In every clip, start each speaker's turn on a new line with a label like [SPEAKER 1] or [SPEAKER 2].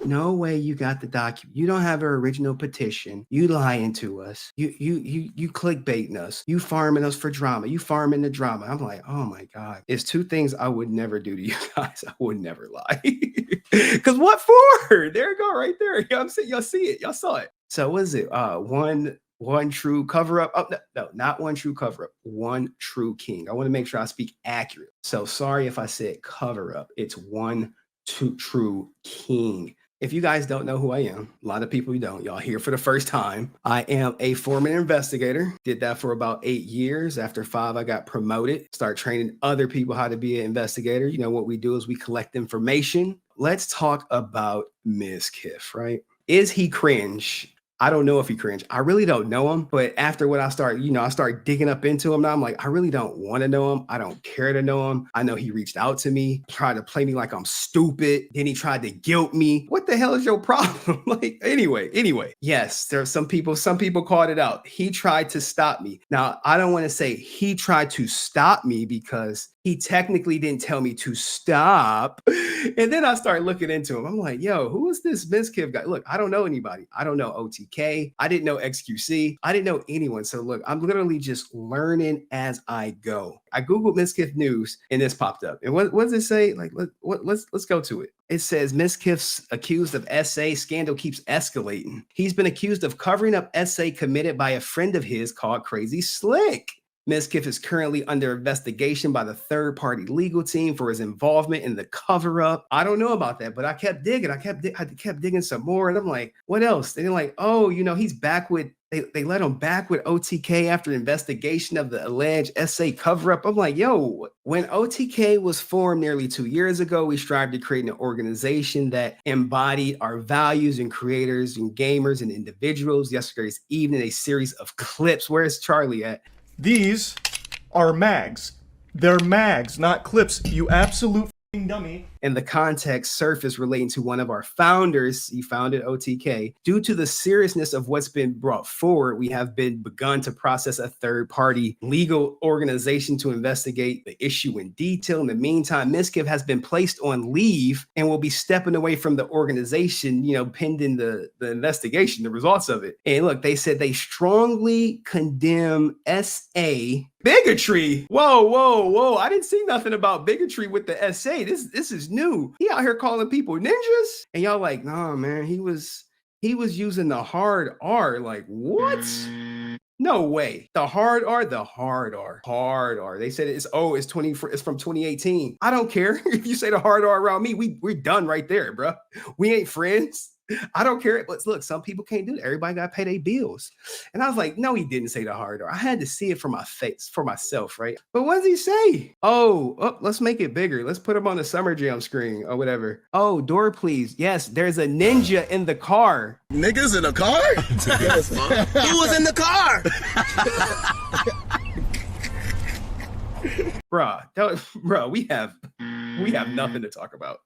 [SPEAKER 1] No way you got the document. You don't have an original petition. You lying to us. You clickbaiting us. You farming us for drama. You farming the drama. I'm like, oh my God. It's two things I would never do to you guys. I would never lie. Because what for? There you go, right there. Y'all see it. Y'all saw it. So what is it? One true cover up. Oh, no, not one true cover up. One true king. I want to make sure I speak accurate. So sorry if I said cover up. It's one true king. If you guys don't know who I am, a lot of people don't. Y'all here for the first time. I am a former investigator. Did that for about 8 years. After 5, I got promoted. Start training other people how to be an investigator. You know what we do is we collect information. Let's talk about Mizkif, right? Is he cringe? I don't know if he cringe. I really don't know him. But after what I start digging up into him now, I'm like, I really don't want to know him. I don't care to know him. I know he reached out to me, tried to play me like I'm stupid. Then he tried to guilt me. What the hell is your problem? Like, anyway. Yes, there's some people called it out. He tried to stop me. Now, I don't want to say he tried to stop me because he technically didn't tell me to stop. And then I started looking into him. I'm like, yo, who is this Mizkif guy? Look, I don't know anybody. I don't know OTK. I didn't know XQC. I didn't know anyone. So look, I'm literally just learning as I go. I Googled Mizkif news and this popped up. And what does it say? Like, let's go to it. It says Mizkif's accused of SA scandal keeps escalating. He's been accused of covering up SA committed by a friend of his called Crazyslick. Mizkif is currently under investigation by the third-party legal team for his involvement in the cover-up. I don't know about that, but I kept digging. I kept digging some more, and I'm like, what else? And they're like, oh, he's back with. They let him back with OTK after investigation of the alleged SA cover-up. I'm like, yo, when OTK was formed nearly 2 years ago, we strived to create an organization that embodied our values and creators and gamers and individuals. Yesterday's evening, a series of clips. Where's Charlie at?
[SPEAKER 2] These are mags. They're mags, not clips, you absolute dummy.
[SPEAKER 1] And the context surfaced relating to one of our founders. He founded OTK. Due to the seriousness of what's been brought forward, we have begun to process a third-party legal organization to investigate the issue in detail. In the meantime, Mizkif has been placed on leave and will be stepping away from the organization, pending the investigation, the results of it. And look, they said they strongly condemn SA bigotry. Whoa. I didn't see nothing about bigotry with the SA. This is new. He out here calling people ninjas. And y'all like, nah, man, he was using the hard R. Like, what? No way. The hard R. They said it's from 2018. I don't care. If you say the hard R around me, we're done right there, bro. We ain't friends. I don't care. But look, some people can't do that. Everybody got to pay their bills. And I was like, no, he didn't say the hard R. I had to see it for my face, for myself, right? But what does he say? Oh, let's make it bigger. Let's put him on the Summer Jam screen or whatever. Oh, door, please. Yes, there's a ninja in the car.
[SPEAKER 3] Niggas in the car? Yes, who was in the car?
[SPEAKER 1] Bruh, we have nothing to talk about.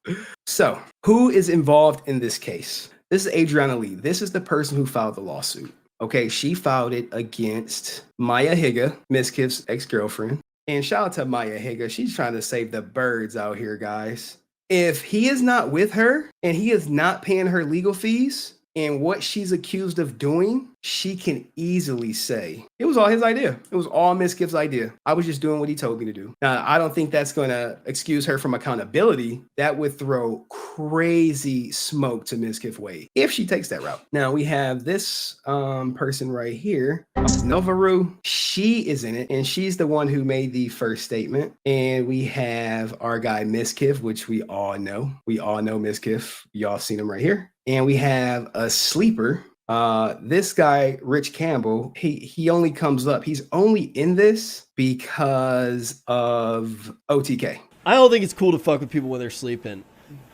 [SPEAKER 1] So, who is involved in this case? This is Adrianah Lee. This is the person who filed the lawsuit. Okay, she filed it against Maya Higa, Mizkif's ex-girlfriend. And shout out to Maya Higa. She's trying to save the birds out here, guys. If he is not with her and he is not paying her legal fees and what she's accused of doing, she can easily say it was all his idea. It was all Mizkif's idea. I was just doing what he told me to do. Now, I don't think that's going to excuse her from accountability. That would throw crazy smoke to Mizkif Wade if she takes that route. Now, we have this person right here, Novaru. She is in it, and she's the one who made the first statement. And we have our guy Mizkif, which we all know. We all know Mizkif. Y'all seen him right here. And we have a sleeper. This guy, Rich Campbell, he only comes up. He's only in this because of OTK.
[SPEAKER 4] I don't think it's cool to fuck with people when they're sleeping,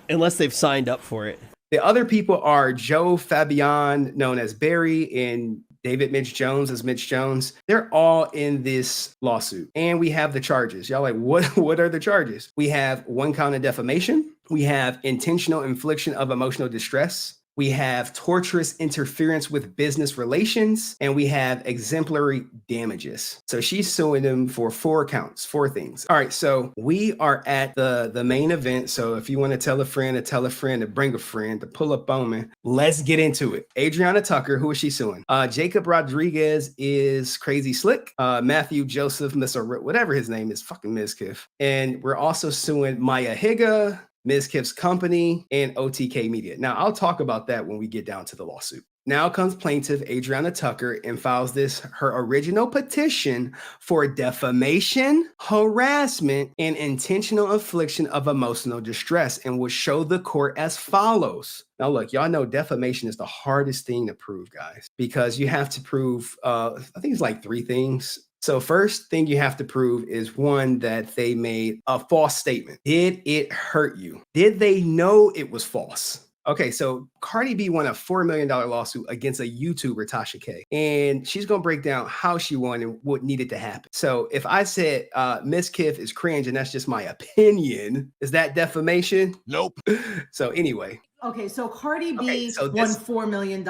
[SPEAKER 4] unless they've signed up for it.
[SPEAKER 1] The other people are Joe Fabian, known as Barry, and David Mitch Jones as Mitch Jones. They're all in this lawsuit. And we have the charges. Y'all like, what are the charges? We have 1 count of defamation. We have intentional infliction of emotional distress. we have torturous interference with business relations, and we have exemplary damages. So she's suing them for 4 counts, 4 things. All right, so we are at the main event. So if you want to tell a friend to bring a friend to pull up on me, let's get into it. Adrianah Tucker, who is she suing? Jacob Rodriguez is Crazyslick. Matthew Joseph, whatever his name is, fucking Mizkif. And we're also suing Maya Higa, Mizkif's company, and OTK Media. Now, I'll talk about that when we get down to the lawsuit. Now comes plaintiff Adrianah Tucker and files her original petition for defamation, harassment, and intentional infliction of emotional distress, and will show the court as follows. Now, look, y'all know defamation is the hardest thing to prove, guys, because you have to prove, I think it's like 3 things. So first thing you have to prove is, 1, that they made a false statement. Did it hurt you? Did they know it was false? Okay, so Cardi B won a $4 million lawsuit against a YouTuber, Tasha K. And she's going to break down how she won and what needed to happen. So if I said Mizkif is cringe and that's just my opinion, is that defamation?
[SPEAKER 3] Nope.
[SPEAKER 1] So anyway.
[SPEAKER 5] Okay, so Cardi B
[SPEAKER 1] so
[SPEAKER 5] won $4 million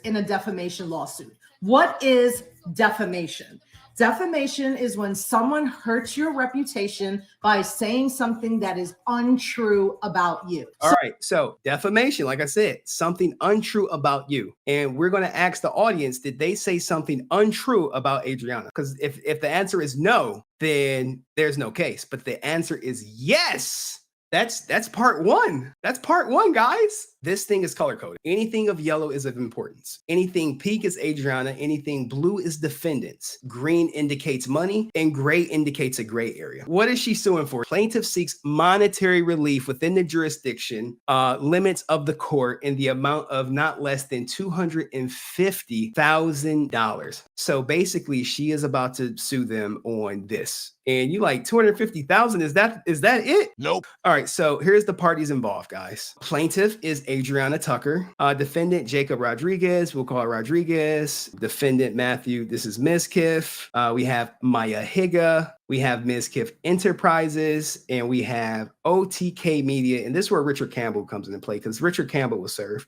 [SPEAKER 5] in a defamation lawsuit. What is defamation? Defamation is when someone hurts your reputation by saying something that is untrue about you.
[SPEAKER 1] All right. So defamation, like I said, something untrue about you. And we're going to ask the audience, did they say something untrue about Adrianah? Because if the answer is no, then there's no case. But the answer is yes. That's part 1. That's part 1, guys. This thing is color coded. Anything of yellow is of importance. Anything pink is Adrianah. Anything blue is defendants. Green indicates money, and gray indicates a gray area. What is she suing for? Plaintiff seeks monetary relief within the jurisdiction limits of the court in the amount of not less than $250,000. So basically, she is about to sue them on this. And you like 250,000? Is that it?
[SPEAKER 3] Nope.
[SPEAKER 1] All right. So here's the parties involved, guys. Plaintiff is Adrianah Tucker. Defendant Jacob Rodriguez. We'll call it Rodriguez. Defendant Matthew. This is Mizkif. We have Maya Higa. We have Mizkif Enterprises, and we have OTK Media. And this is where Richard Campbell comes into play, because Richard Campbell was served.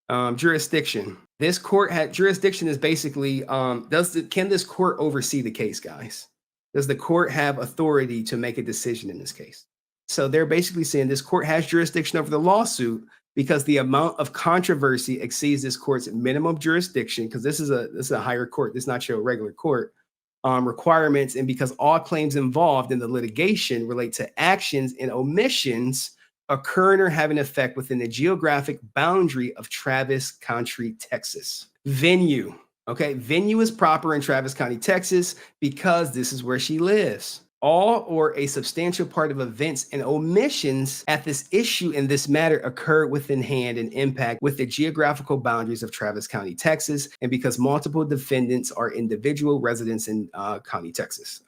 [SPEAKER 1] Jurisdiction. This court had jurisdiction is basically can this court oversee the case, guys? Does the court have authority to make a decision in this case? So they're basically saying this court has jurisdiction over the lawsuit because the amount of controversy exceeds this court's minimum jurisdiction, because this is a higher court. This is not your regular court requirements, and because all claims involved in the litigation relate to actions and omissions occurring or having effect within the geographic boundary of Travis County, Texas. Venue. Okay, venue is proper in Travis County, Texas, because this is where she lives. All or a substantial part of events and omissions at this issue in this matter occur within hand and impact with the geographical boundaries of Travis County, Texas, and because multiple defendants are individual residents in County, Texas.